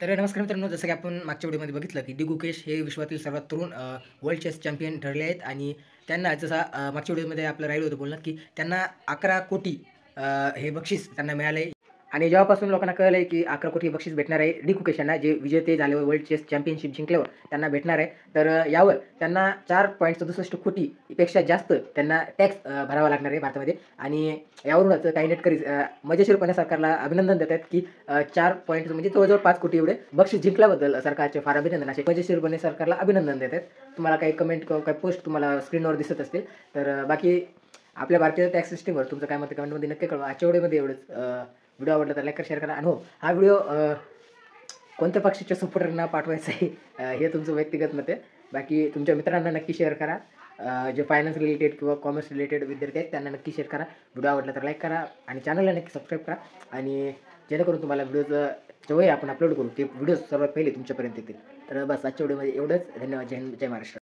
तर नमस्कार मित्रांनो, जसं की आपण मागच्या व्हिडिओमध्ये बघितलं, की डी गुकेश हे विश्वातील सर्वात तरुण वर्ल्ड चेस चॅम्पियन ठरले आहेत आणि त्यांना जसा मागच्या व्हिडिओमध्ये आपलं राहिलं होतं बोलणं, की त्यांना 11 कोटी हे बक्षीस त्यांना मिळालंय आणि जेव्हापासून लोकांना कळलंय, की 11 कोटी बक्षीस भेटणार आहे डी गुकेश यांना, जे विजेते झाल्यावर वर्ल्ड चेस चॅम्पियनशिप जिंकल्यावर त्यांना भेटणार आहे. तर यावर त्यांना 4.67 कोटी पेक्षा जास्त त्यांना टॅक्स भरावा लागणार आहे भारतामध्ये आणि यावरूनच काही नेटकरी मजेशीरपणे सरकारला अभिनंदन देत आहेत, की 4 पॉइंट म्हणजे जवळ-जवळ 5 कोटी एवढे बक्षीस जिंकल्याबद्दल सरकारचे फार अभिनंदन. असे मजेशीरपणे सरकारला अभिनंदन देत आहेत. तुम्हाला काही कमेंट किंवा काही पोस्ट तुम्हाला स्क्रीनवर दिसत असतील. तर बाकी आपल्या भारतीय टॅक्स सिस्टमवर तुमचं काय मत आहे कमेंटमध्ये नक्की कळवा. आजच्या व्हिडिओमध्ये एवढंच. व्हिडिओ आवडला तर लाईक करा, शेअर करा आणि हो, हा व्हिडिओ कोणत्या पक्षाच्या सपोर्टरना पाठवायचा आहे हे तुमचं व्यक्तिगत मत आहे. बाकी तुमच्या मित्रांना नक्की शेअर करा. जे फायनान्स रिलेटेड किंवा कॉमर्स रिलेटेड विद्यार्थी आहेत त्यांना नक्की शेअर करा. व्हिडिओ आवडला तर लाईक करा आणि चॅनलला नक्की सबस्क्राईब करा आणि जेणेकरून तुम्हाला व्हिडिओचं जेव्हाही आपण अपलोड करू ते व्हिडिओ सर्वात पहिले तुमच्यापर्यंत येतील. तर बस आजच्या व्हिडिओमध्ये एवढंच. धन्यवाद. जय हिंद, जय महाराष्ट्र.